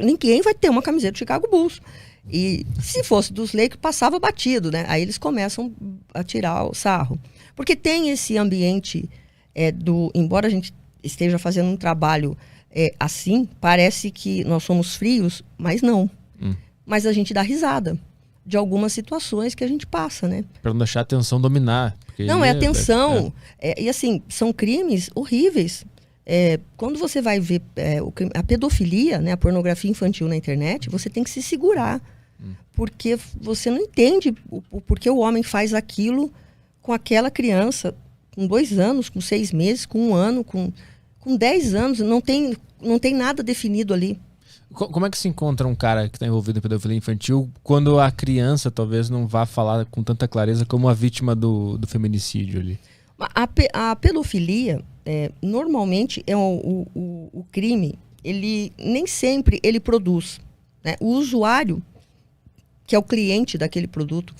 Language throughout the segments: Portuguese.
ninguém vai ter uma camiseta do Chicago Bulls. E se fosse dos Lakers, passava batido, né? Aí eles começam a tirar o sarro. Porque tem esse ambiente embora a gente esteja fazendo um trabalho assim, parece que nós somos frios, mas não. Mas a gente dá risada de algumas situações que a gente passa, né? Para não deixar a tensão dominar. Não, é a tensão. E assim, são crimes horríveis. Quando você vai ver a pedofilia, né, a pornografia infantil na internet, você tem que se segurar. Porque você não entende porque o homem faz aquilo com aquela criança com 2 anos, com 6 meses, com 1 ano, com 10 anos. Não tem nada definido ali. Como é que se encontra um cara que está envolvido em pedofilia infantil quando a criança talvez não vá falar com tanta clareza como a vítima do feminicídio ali? A pedofilia, normalmente, o crime, ele nem sempre ele produz. Né? O usuário, que é o cliente daquele produto,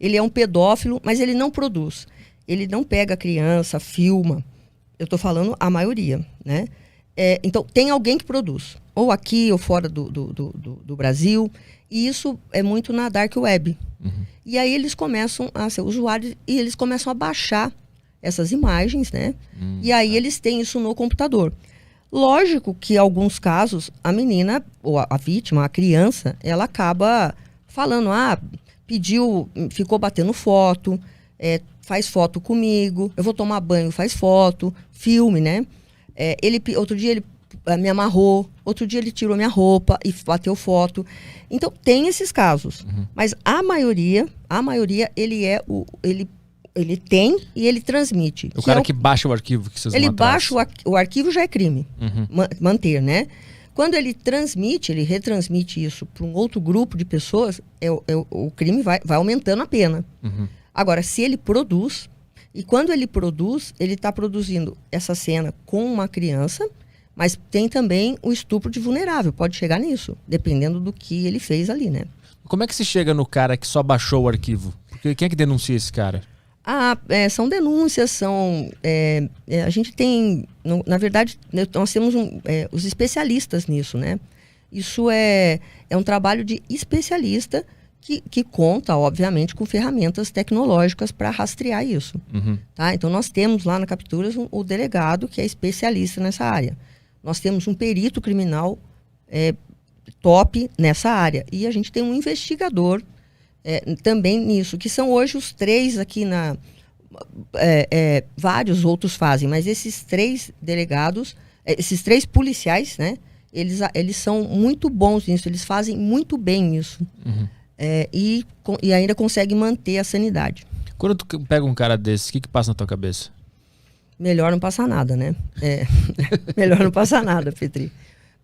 ele é um pedófilo, mas ele não produz. Ele não pega a criança, filma. Eu estou falando a maioria, né? Então, tem alguém que produz. Ou aqui, ou fora do Brasil. E isso é muito na Dark Web. E aí eles começam a ser usuários e eles começam a baixar essas imagens, né? E aí eles têm isso no computador. Lógico que em alguns casos, a menina, ou a vítima, a criança, ela acaba falando, pediu, ficou batendo foto, faz foto comigo, eu vou tomar banho, faz foto, filme, né? Outro dia ele me amarrou, outro dia ele tirou minha roupa e bateu foto. Então, tem esses casos. Mas a maioria, ele tem e ele transmite. O cara que baixa o arquivo que vocês Ele vão atrás. baixa o arquivo já é crime. Manter, né? Quando ele retransmite isso para um outro grupo de pessoas, o crime vai aumentando a pena. Agora, se ele produz, e quando ele produz, ele está produzindo essa cena com uma criança, mas tem também o estupro de vulnerável, pode chegar nisso, dependendo do que ele fez ali, né? Como é que se chega no cara que só baixou o arquivo? Porque quem é que denuncia esse cara? São denúncias, a gente tem, na verdade, nós temos os especialistas nisso, né? Isso é um trabalho de especialista que conta, obviamente, com ferramentas tecnológicas para rastrear isso. Tá? Então, nós temos lá na Capturas o delegado que é especialista nessa área. Nós temos um perito criminal top nessa área. E a gente tem um investigador também nisso, que são hoje os 3 aqui vários outros fazem, mas esses 3 delegados, esses 3 policiais, né? Eles são muito bons nisso, eles fazem muito bem isso. E ainda conseguem manter a sanidade. Quando tu pega um cara desse, o que passa na tua cabeça? Melhor não passar nada, né? Melhor não passar nada, Petri.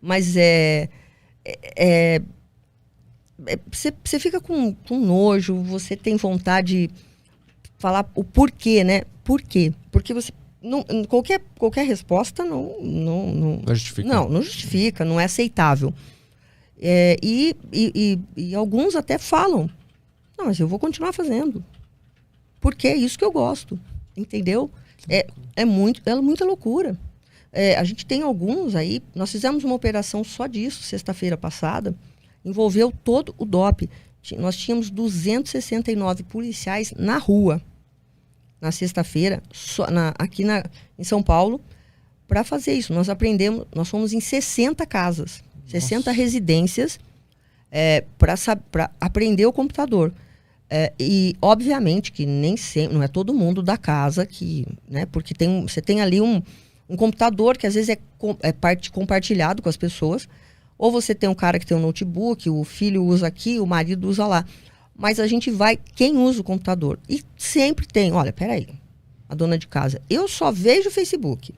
Mas você fica com nojo, você tem vontade de falar o porquê, né? Por quê? Porque você qualquer resposta não justifica. Não justifica, não é aceitável. E alguns até falam, não, mas eu vou continuar fazendo. Porque é isso que eu gosto, entendeu? É muita loucura. A gente tem alguns aí, nós fizemos uma operação só disso, sexta-feira passada, envolveu todo o DOP. Nós tínhamos 269 policiais na rua, na sexta-feira, aqui em São Paulo, para fazer isso. Nós fomos em 60 casas, 60 residências, para aprender o computador. E, obviamente, que nem sempre, não é todo mundo da casa que, né, porque você tem ali um computador que às vezes é parte compartilhado com as pessoas, ou você tem um cara que tem um notebook, o filho usa aqui, o marido usa lá. Mas a gente quem usa o computador? E sempre tem, olha, peraí, a dona de casa, eu só vejo o Facebook.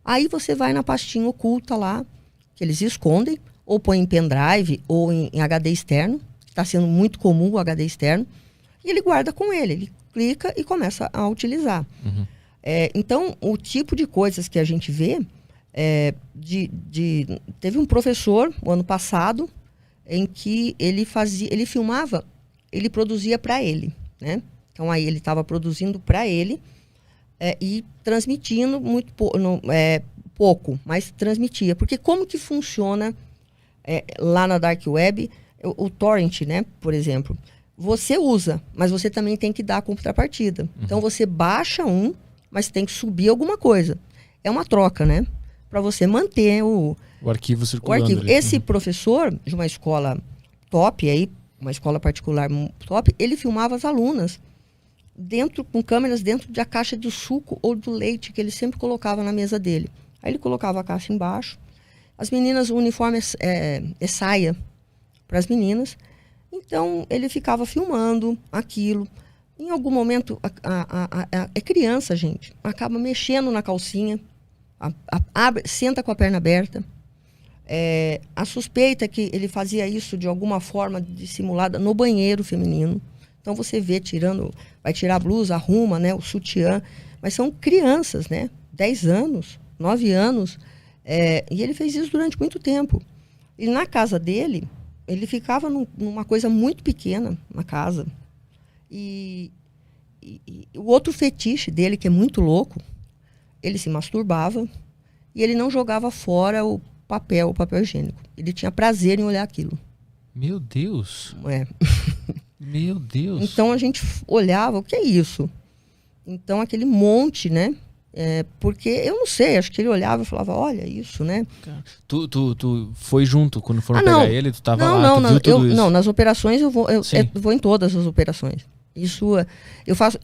Aí você vai na pastinha oculta lá, que eles escondem, ou põe em pendrive, ou em HD externo, que está sendo muito comum o HD externo, e ele guarda com ele clica e começa a utilizar. Então, o tipo de coisas que a gente vê, teve um professor, o ano passado, em que ele filmava, ele produzia para ele, né? Então, aí ele estava produzindo para ele e transmitindo pouco, mas transmitia. Porque como que funciona lá na Dark Web, o torrent, né, por exemplo, você usa, mas você também tem que dar a contrapartida. Então você baixa mas tem que subir alguma coisa. É uma troca, né? Para você manter o arquivo circulando. O arquivo. Esse professor de uma escola top, aí, uma escola particular top, ele filmava as alunas com câmeras dentro da caixa do suco ou do leite que ele sempre colocava na mesa dele. Aí ele colocava a caixa embaixo. As meninas, o uniforme é saia para as meninas. Então, ele ficava filmando aquilo. Em algum momento, é criança, gente. Acaba mexendo na calcinha, senta com a perna aberta. A suspeita é que ele fazia isso de alguma forma dissimulada no banheiro feminino. Então, você vê vai tirar a blusa, arruma, né, o sutiã. Mas são crianças, né? 10 anos, 9 anos. E ele fez isso durante muito tempo. E na casa dele, ele ficava numa coisa muito pequena na casa. E o outro fetiche dele, que é muito louco, ele se masturbava e ele não jogava fora o papel higiênico. Ele tinha prazer em olhar aquilo. Meu Deus! Meu Deus! Então a gente olhava, o que é isso? Então aquele monte, né? Porque eu não sei, acho que ele olhava e falava, olha isso, né? Tu foi junto quando foram pegar ele? Tu tava lá, tu viu tudo isso? Não, nas operações eu vou em todas as operações. Isso eu faço.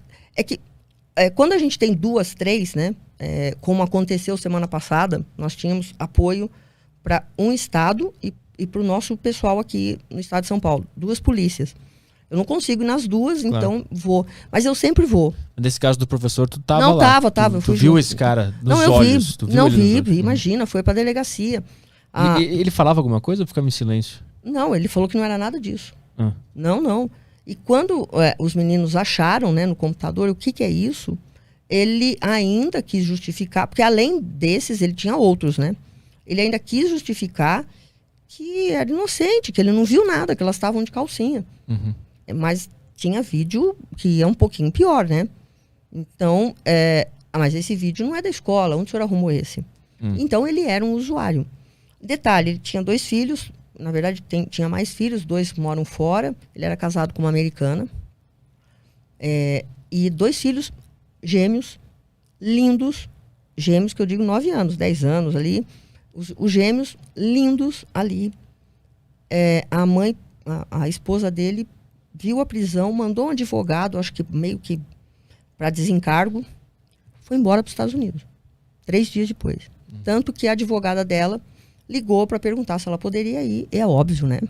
Quando a gente tem 2, 3, né? Como aconteceu semana passada, nós tínhamos apoio para um estado e para o nosso pessoal aqui no estado de São Paulo. 2 polícias. Eu não consigo ir nas 2, claro. Então vou. Mas eu sempre vou. Nesse caso do professor, tu tava lá? Não, tava. Tu viu esse cara nos olhos? Não, vi, imagina, foi pra delegacia. Ele falava alguma coisa ou ficava em silêncio? Não, ele falou que não era nada disso. Não. E quando os meninos acharam, né, no computador, o que é isso, ele ainda quis justificar, porque além desses, ele tinha outros, né? Ele ainda quis justificar que era inocente, que ele não viu nada, que elas estavam de calcinha. Mas tinha vídeo que é um pouquinho pior, né? Então, mas esse vídeo não é da escola. Onde o senhor arrumou esse? Então, ele era um usuário. Detalhe, ele tinha 2 filhos. Na verdade, tinha mais filhos. 2 moram fora. Ele era casado com uma americana. E 2 filhos gêmeos, lindos. Gêmeos que eu digo 9 anos, 10 anos ali. Os gêmeos lindos ali. A mãe, a esposa dele, viu a prisão, mandou um advogado, acho que meio que para desencargo, foi embora para os Estados Unidos. 3 dias depois. Tanto que a advogada dela ligou para perguntar se ela poderia ir. É óbvio, né?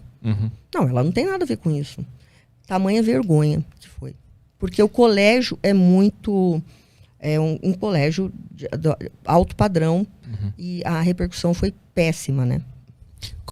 Não, ela não tem nada a ver com isso. Tamanha vergonha que foi. Porque o colégio é muito... um colégio de alto padrão e a repercussão foi péssima, né?